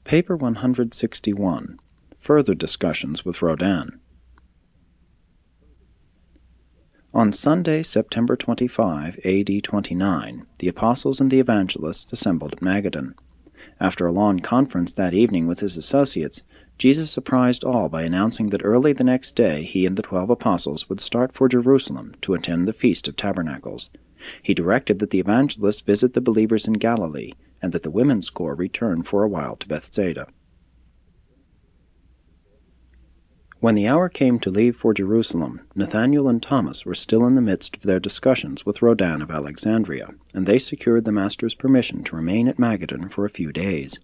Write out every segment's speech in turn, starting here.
Paper 161. Further discussions with Rodin. On Sunday, September 25, A.D. 29, the Apostles and the Evangelists assembled at Magadan. After a long conference that evening with his associates, Jesus surprised all by announcing that early the next day he and the 12 Apostles would start for Jerusalem to attend the Feast of Tabernacles. He directed that the evangelists visit the believers in Galilee, and that the women's corps return for a while to Bethsaida. When the hour came to leave for Jerusalem, Nathanael and Thomas were still in the midst of their discussions with Rodin of Alexandria, and they secured the Master's permission to remain at Magadan for a few days.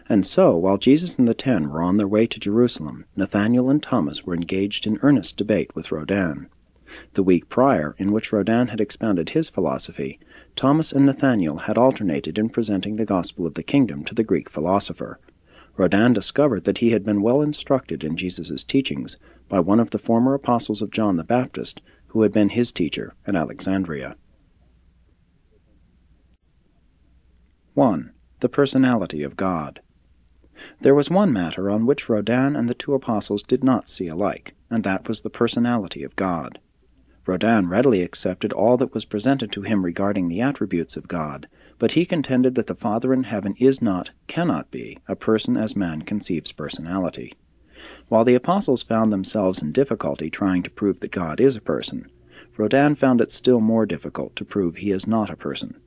And so, while Jesus and the 10 were on their way to Jerusalem, Nathanael and Thomas were engaged in earnest debate with Rodin. The week prior, in which Rodin had expounded his philosophy, Thomas and Nathanael had alternated in presenting the gospel of the kingdom to the Greek philosopher. Rodin discovered that he had been well instructed in Jesus' teachings by one of the former apostles of John the Baptist, who had been his teacher at Alexandria. 1. The personality of God. There was one matter on which Rodin and the 2 apostles did not see alike, and that was the personality of God. Rodin readily accepted all that was presented to him regarding the attributes of God, but he contended that the Father in heaven is not, cannot be, a person as man conceives personality. While the apostles found themselves in difficulty trying to prove that God is a person, Rodin found it still more difficult to prove he is not a person.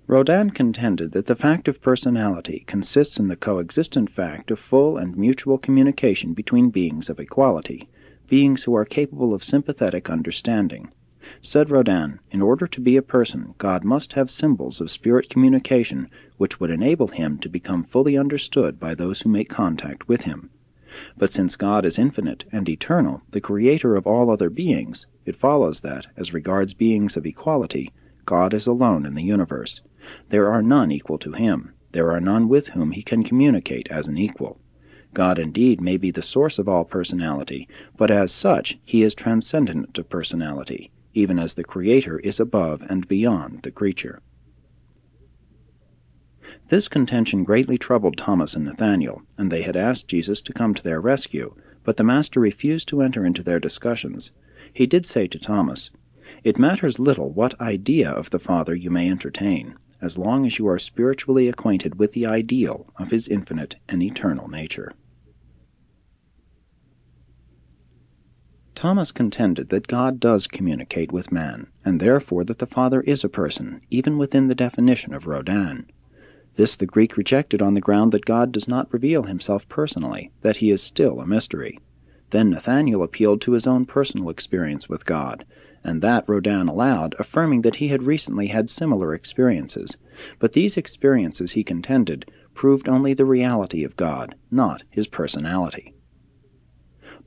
Rodin contended that the fact of personality consists in the coexistent fact of full and mutual communication between beings of equality, beings who are capable of sympathetic understanding. Said Rodin, in order to be a person, God must have symbols of spirit communication which would enable him to become fully understood by those who make contact with him. But since God is infinite and eternal, the creator of all other beings, it follows that, as regards beings of equality, God is alone in the universe. There are none equal to him. There are none with whom he can communicate as an equal. God indeed may be the source of all personality, but as such he is transcendent to personality, even as the Creator is above and beyond the creature. This contention greatly troubled Thomas and Nathanael, and they had asked Jesus to come to their rescue, but the Master refused to enter into their discussions. He did say to Thomas, "It matters little what idea of the Father you may entertain, as long as you are spiritually acquainted with the ideal of his infinite and eternal nature." Thomas contended that God does communicate with man, and therefore that the Father is a person, even within the definition of Rodin. This the Greek rejected on the ground that God does not reveal himself personally, that he is still a mystery. Then Nathanael appealed to his own personal experience with God, and that Rodin allowed, affirming that he had recently had similar experiences. But these experiences, he contended, proved only the reality of God, not his personality.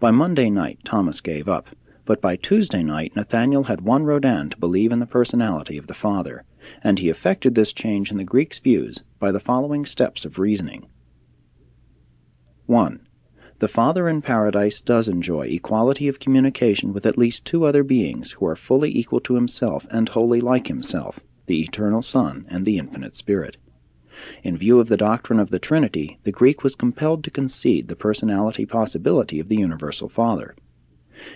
By Monday night Thomas gave up, but by Tuesday night Nathanael had won Rodin to believe in the personality of the Father, and he effected this change in the Greek's views by the following steps of reasoning. 1. The Father in paradise does enjoy equality of communication with at least 2 other beings who are fully equal to himself and wholly like himself, the Eternal Son and the Infinite Spirit. In view of the doctrine of the Trinity, the Greek was compelled to concede the personality possibility of the Universal Father.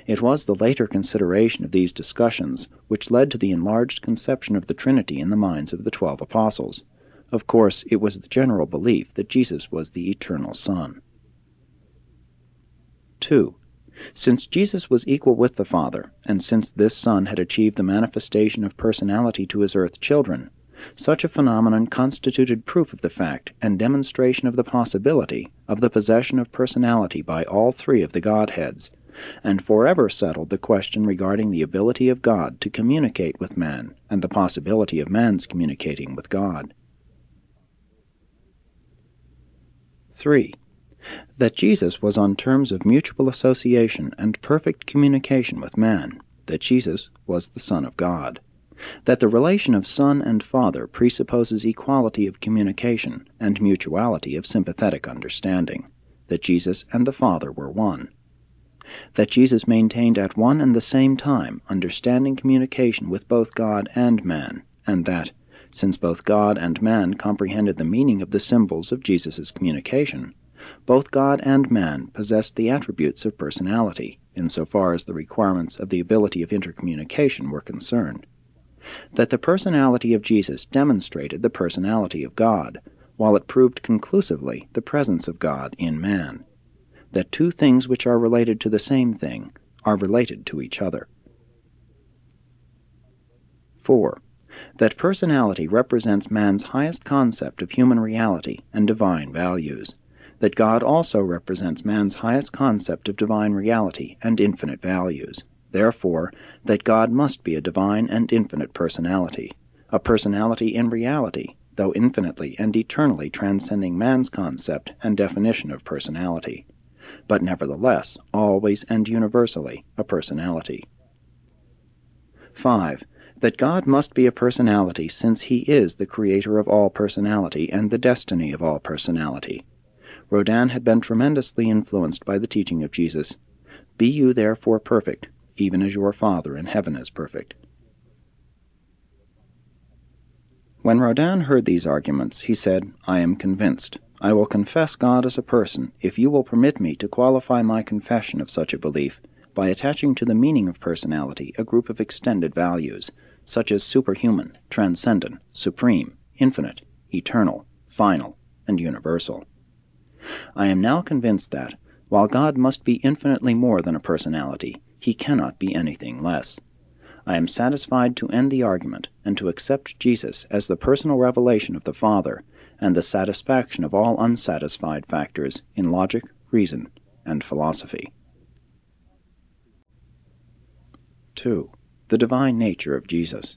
It was the later consideration of these discussions which led to the enlarged conception of the Trinity in the minds of the 12 Apostles. Of course, it was the general belief that Jesus was the Eternal Son. 2. Since Jesus was equal with the Father, and since this Son had achieved the manifestation of personality to his earth children, such a phenomenon constituted proof of the fact and demonstration of the possibility of the possession of personality by all 3 of the Godheads, and forever settled the question regarding the ability of God to communicate with man and the possibility of man's communicating with God. 3. That Jesus was on terms of mutual association and perfect communication with man, that Jesus was the Son of God. That the relation of Son and Father presupposes equality of communication and mutuality of sympathetic understanding, that Jesus and the Father were one. That Jesus maintained at one and the same time understanding communication with both God and man, and that, Since both God and man comprehended the meaning of the symbols of Jesus' communication, both God and man possessed the attributes of personality, insofar as the requirements of the ability of intercommunication were concerned. That the personality of Jesus demonstrated the personality of God, while it proved conclusively the presence of God in man. That two things which are related to the same thing are related to each other. 4. That personality represents man's highest concept of human reality and divine values. That God also represents man's highest concept of divine reality and infinite values. Therefore, that God must be a divine and infinite personality, a personality in reality, though infinitely and eternally transcending man's concept and definition of personality, but nevertheless, always and universally, a personality. 5. That God must be a personality, since he is the creator of all personality and the destiny of all personality. Rodin had been tremendously influenced by the teaching of Jesus. Be you therefore perfect, even as your Father in heaven is perfect. When Rodin heard these arguments, he said, I am convinced. I will confess God as a person, if you will permit me to qualify my confession of such a belief by attaching to the meaning of personality a group of extended values, such as superhuman, transcendent, supreme, infinite, eternal, final, and universal. I am now convinced that, while God must be infinitely more than a personality, he cannot be anything less. I am satisfied to end the argument and to accept Jesus as the personal revelation of the Father and the satisfaction of all unsatisfied factors in logic, reason, and philosophy. 2. The divine nature of Jesus.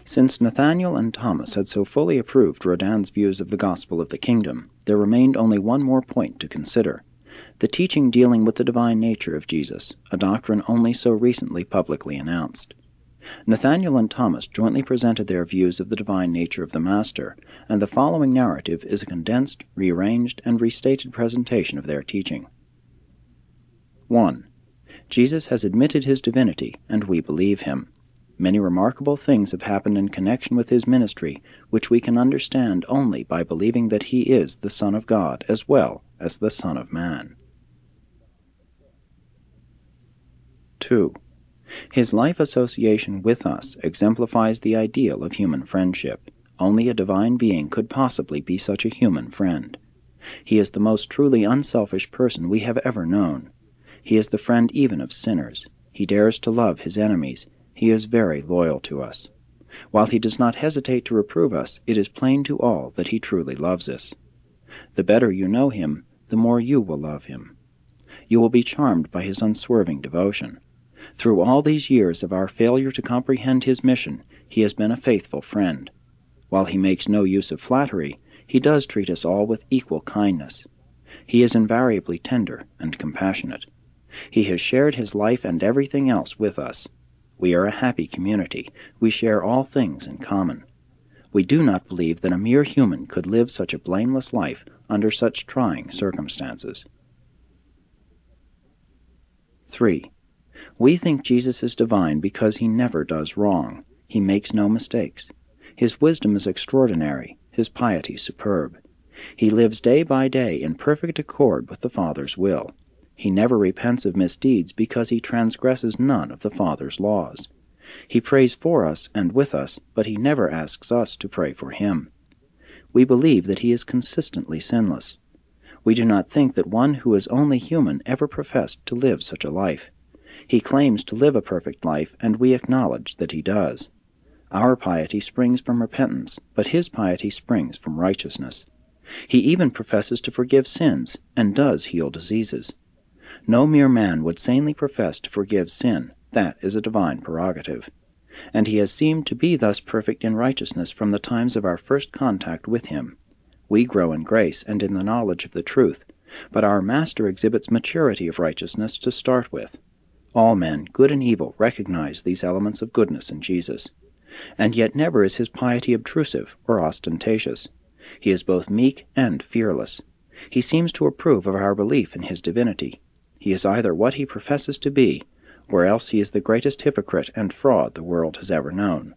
Since Nathanael and Thomas had so fully approved Rodin's views of the gospel of the kingdom, there remained only one more point to consider: the teaching dealing with the divine nature of Jesus, a doctrine only so recently publicly announced. Nathanael and Thomas jointly presented their views of the divine nature of the Master, and the following narrative is a condensed, rearranged, and restated presentation of their teaching. 1. Jesus has admitted his divinity, and we believe him. Many remarkable things have happened in connection with his ministry, which we can understand only by believing that he is the Son of God as well as the Son of Man. 2. His life association with us exemplifies the ideal of human friendship. Only a divine being could possibly be such a human friend. He is the most truly unselfish person we have ever known. He is the friend even of sinners. He dares to love his enemies. He is very loyal to us. While he does not hesitate to reprove us, it is plain to all that he truly loves us. The better you know him, the more you will love him. You will be charmed by his unswerving devotion. Through all these years of our failure to comprehend his mission, he has been a faithful friend. While he makes no use of flattery, he does treat us all with equal kindness. He is invariably tender and compassionate. He has shared his life and everything else with us. We are a happy community. We share all things in common. We do not believe that a mere human could live such a blameless life under such trying circumstances. 3. We think Jesus is divine because he never does wrong. He makes no mistakes. His wisdom is extraordinary, his piety superb. He lives day by day in perfect accord with the Father's will. He never repents of misdeeds because he transgresses none of the Father's laws. He prays for us and with us, but he never asks us to pray for him. We believe that he is consistently sinless. We do not think that one who is only human ever professed to live such a life. He claims to live a perfect life, and we acknowledge that he does. Our piety springs from repentance, but his piety springs from righteousness. He even professes to forgive sins, and does heal diseases. No mere man would sanely profess to forgive sin. That is a divine prerogative. And he has seemed to be thus perfect in righteousness from the times of our first contact with him. We grow in grace and in the knowledge of the truth, but our Master exhibits maturity of righteousness to start with. All men, good and evil, recognize these elements of goodness in Jesus. And yet never is his piety obtrusive or ostentatious. He is both meek and fearless. He seems to approve of our belief in his divinity. He is either what he professes to be, or else he is the greatest hypocrite and fraud the world has ever known.